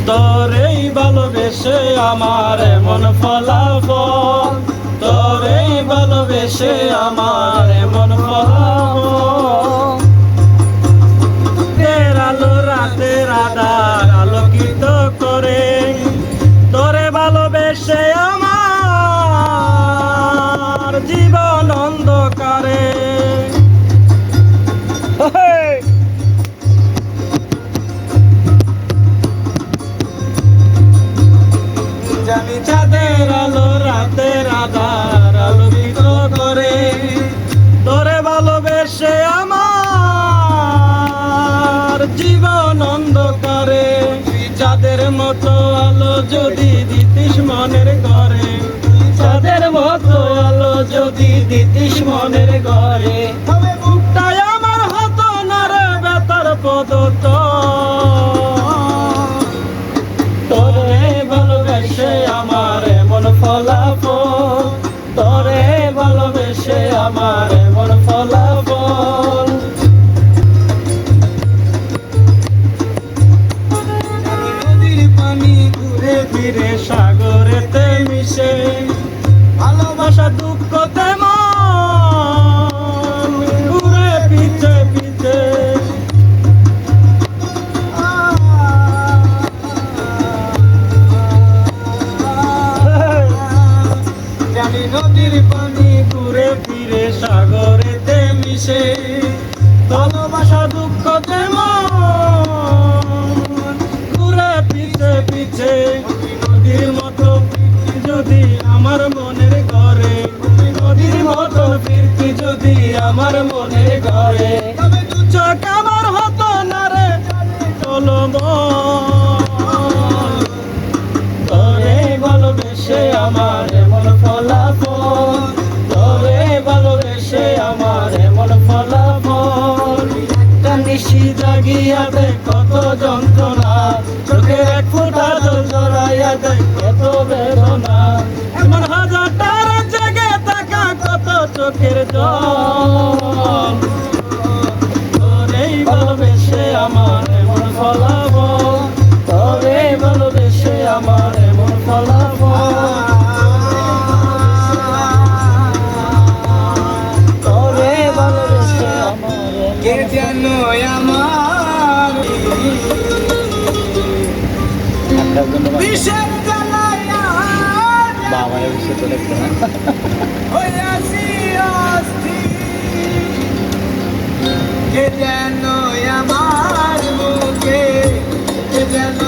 তোরেই ভালোবেসে আমার এমন ফলাফল, তোরেই ভালোবেসে আমার এমন ফলাফল। রাতের আলো রাতের আধার আলোকিত করে তোরে ভালোবেসে আমার জীবন অন্ধকারে। জানি চাঁদের আলো রাতের আধার আলোকিত করে তোরে ভালোবেসে আমার জীবন অন্ধকারে। চাঁদের মতো আলো যদি দিতিস মনের ঘরে, চাঁদের মতো আলো যদি দিতিস মনের ঘরে, বুকটাই আমার হতো না রে বেতার পদত। তোরে ভালোবেসে আমার এমন ফলাফল, তোরে ভালোবেসে আমার এমন ফলাফল। নদীর পানি ঘুরে ফিরে সাগরেতে মিশে, ভালোবাসা দুঃখ তেমন ঘুরে পিছে পিছে। জানি নদীর পানি ঘুরে ফিরে সাগরেতে মিশে, ভালোবাসা দুঃখ তেমন ঘুরে পিছে পিছে। নদীর মতো ফিরতি যদি আমার মনের ঘরে, নদীর মতো ফিরতি যদি আমার মনের ঘরে, তবে দু চোখ আমার হতো না রে টলমল। তোরে ভালোবেসে আমার এমন ফলাফল, তোরে ভালোবেসে আমার এমন ফলাফল। একটা নিশি জাগিয়া দেয় কত যন্ত্রণা, চোখের এক ফোঁটা জল জড়াইয়া দেয় কত বেদনা। এমন হাজারটার জেগে থাকা কত চোখের জল। তোরেই ভালোবেসে আমার এমন ফলাফল, তোরে ভালোবেসে আমার এমন ফলাফল। তোরে ভালোবেসে আমার কে যেন আমার বিষের জ্বালায় বাবার বিষে তো দেখতে না হইয়াছি অস্থির। কে যেন আমার মুখে, কে যেন